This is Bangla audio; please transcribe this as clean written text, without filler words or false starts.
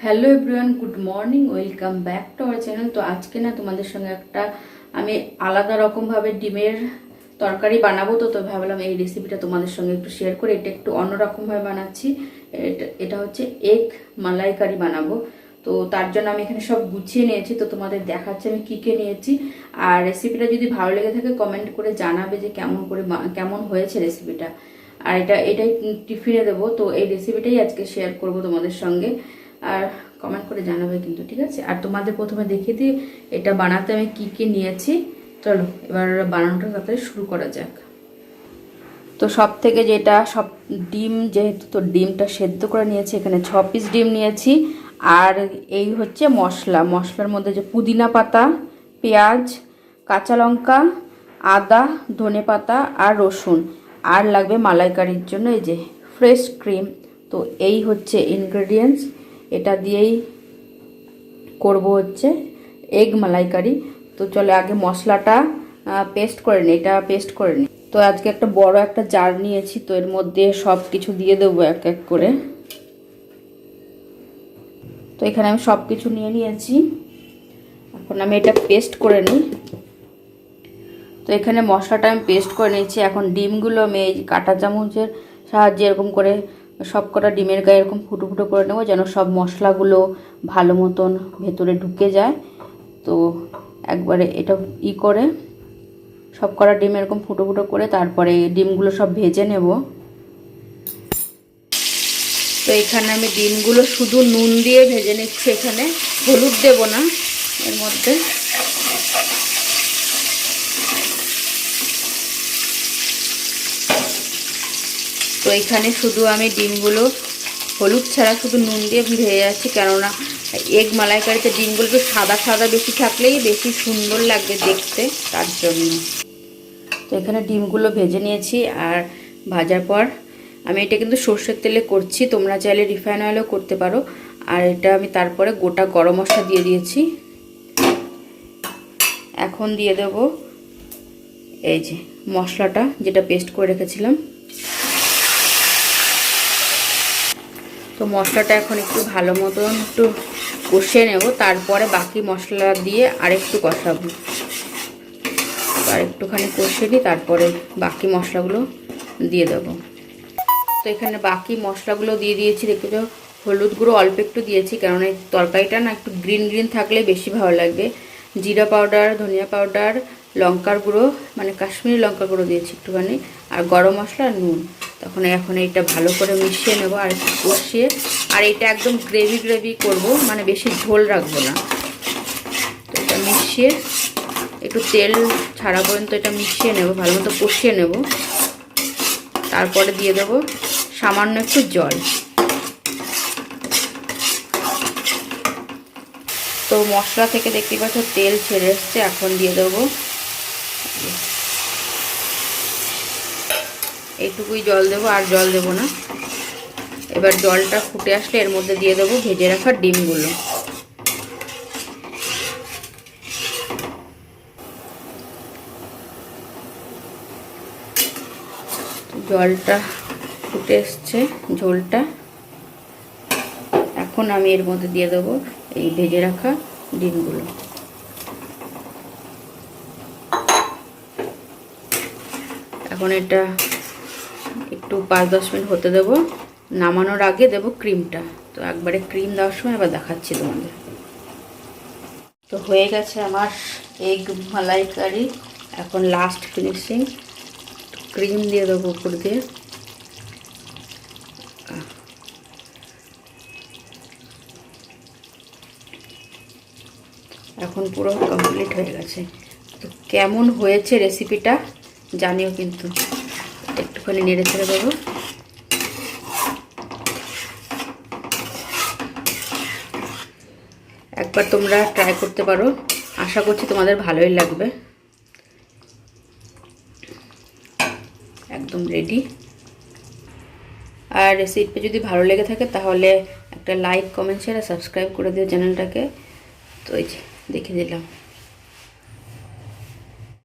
Hello everyone, good morning, welcome back to our channel. তো আজকে না তোমাদের সঙ্গে একটা আমি আলাদা রকমভাবে ডিমের তরকারি বানাবো। তো ভাবলাম এই রেসিপিটা তোমাদের সঙ্গে একটু শেয়ার করে। এটা একটু অন্যরকমভাবে বানাচ্ছি। এটা হচ্ছে এগ মালাইকারি বানাবো। তো তার জন্য আমি এখানে সব গুছিয়ে নিয়েছি, তো তোমাদের দেখাচ্ছি আমি কী কে নিয়েছি। আর রেসিপিটা যদি ভালো লেগে থাকে কমেন্ট করে জানাবে যে কেমন হয়েছে রেসিপিটা। আর এটাই টিফিনে দেবো। তো এই রেসিপিটাই আজকে শেয়ার করব তোমাদের সঙ্গে। আর কমেন্ট করে জানাবে কিন্তু, ঠিক আছে। আর তোমাদের প্রথমে দেখিয়ে দিই এটা বানাতে আমি কি কি নিয়েছি। চলো এবার বানানোটা তাড়াতাড়ি শুরু করা যাক। তো সব থেকে সব ডিম, যেহেতু তো ডিমটা সেদ্ধ করে নিয়েছি, এখানে 6 পিস ডিম নিয়েছি। আর এই হচ্ছে মশলার মধ্যে যে পুদিনা পাতা, পেঁয়াজ, কাঁচা লঙ্কা, আদা, ধনে পাতা আর রসুন। আর লাগবে মালাইকারির জন্য এই যে ফ্রেশ ক্রিম। তো এই হচ্ছে ইনগ্রেডিয়েন্টস। এটা দিয়েই করব হচ্ছে এগ মালাইকারি। তো চলে আগে মশলাটা পেস্ট করে নিই। এটা পেস্ট করে নিই। তো আজকে একটা বড় একটা জার নিয়েছি, তো এর মধ্যে সব কিছু দিয়ে দেবো এক এক করে। তো এখানে আমি সব কিছু নিয়ে নিয়েছি। এখন আমি এটা পেস্ট করে নিই। তো এখানে মশলাটা আমি পেস্ট করে নিয়েছি। এখন ডিমগুলো আমি এই কাঁটা চামচের সাহায্যে এরকম করে সব কটা ডিমের গায়ে এরকম ফুটো ফুটো করে নেবো, যেন সব মশলাগুলো ভালো মতন ভেতরে ঢুকে যায়। তো একবারে এটা করে সব কটা ডিম এরকম ফুটো ফুটো করে তারপরে ডিমগুলো সব ভেজে নেব। তো এখানে আমি ডিমগুলো শুধু নুন দিয়ে ভেজে নিচ্ছি, এখানে হলুদ দেব না এর মধ্যে। তো এখানে শুধু আমি ডিমগুলো হলুদ ছাড়া শুধু নুন দিয়ে ভেজে যাচ্ছি, কেননা এগ মালাইকারিতে ডিমগুলো একটু সাদা সাদা বেশি থাকলেই বেশি সুন্দর লাগবে দেখতে, তার জন্য। তো এখানে ডিমগুলো ভেজে নিয়েছি। আর ভাজার পর আমি এটা কিন্তু সর্ষের তেলে করছি, তোমরা চাইলে রিফাইন অয়েলও করতে পারো। আর এটা আমি তারপরে গোটা গরম মশলা দিয়ে দিয়েছি। এখন দিয়ে দেব এই যে মশলাটা, যেটা পেস্ট করে রেখেছিলাম। তো মশলাটা এখন একটু ভালো মতন একটু কষিয়ে নেব, তারপরে বাকি মশলা দিয়ে আরেকটু কষাবো। আর একটুখানি কষিয়ে নিই, তারপরে বাকি মশলাগুলো দিয়ে দেবো। তো এখানে বাকি মশলাগুলো দিয়ে দিয়েছি। দেখতে হলুদ গুঁড়ো অল্প একটু দিয়েছি, কারণ এই তরকারিটা না একটু গ্রিন গ্রিন থাকলে বেশি ভালো লাগবে। জিরা পাউডার, ধনিয়া পাউডার, লঙ্কার গুঁড়ো মানে কাশ্মীরি লঙ্কার গুঁড়ো দিয়েছি একটুখানি, আর গরম মশলা আর নুন। এখন এইটা ভালো করে মিশিয়ে নেব আর একটু কষিয়ে। আর এটা একদম গ্রেভি গ্রেভি করবো, মানে বেশি ঝোল রাখবো না। তো এটা মিশিয়ে একটু তেল ছাড়া পর্যন্ত এটা মিশিয়ে নেব, ভালো মতো কষিয়ে নেব। তারপরে দিয়ে দেব সামান্য একটু জল। তো মশলা থেকে দেখতে পাচ্ছ তেল ছেড়ে এসছে। এখন দিয়ে দেবো এইটুকুই জল দেবো, আর জল দেবো না। এবার জলটা ফুটে আসলে এর মধ্যে দিয়ে দেবো ভেজে রাখা ডিমগুলো। জলটা ফুটে এসছে, ঝোলটা। এখন আমি এর মধ্যে দিয়ে দেবো এই ভেজে রাখা ডিমগুলো। এখন এটা একটু 5-10 মিনিট হতে দেবো। নামানোর আগে দেবো ক্রিমটা। তো একবারে ক্রিম দেওয়ার সময় এবার দেখাচ্ছি তোমাদের। তো হয়ে গেছে আমার এগ মালাইকারি। এখন লাস্ট ফিনিশিং ক্রিম দিয়ে দেবো উপর দিয়ে। এখন পুরো কমপ্লিট হয়ে গেছে। তো কেমন হয়েছে রেসিপিটা জানিও কিন্তু। একটুখানি নেড়ে ছেড়ে দেবো। একবার তোমরা ট্রাই করতে পারো, আশা করছি তোমাদের ভালোই লাগবে। একদম রেডি। আর রেসিপি যদি ভালো লেগে থাকে তাহলে একটা লাইক, কমেন্ট, শেয়ার আর সাবস্ক্রাইব করে দিও চ্যানেলটাকে। তো এই যে দেখে দিলাম।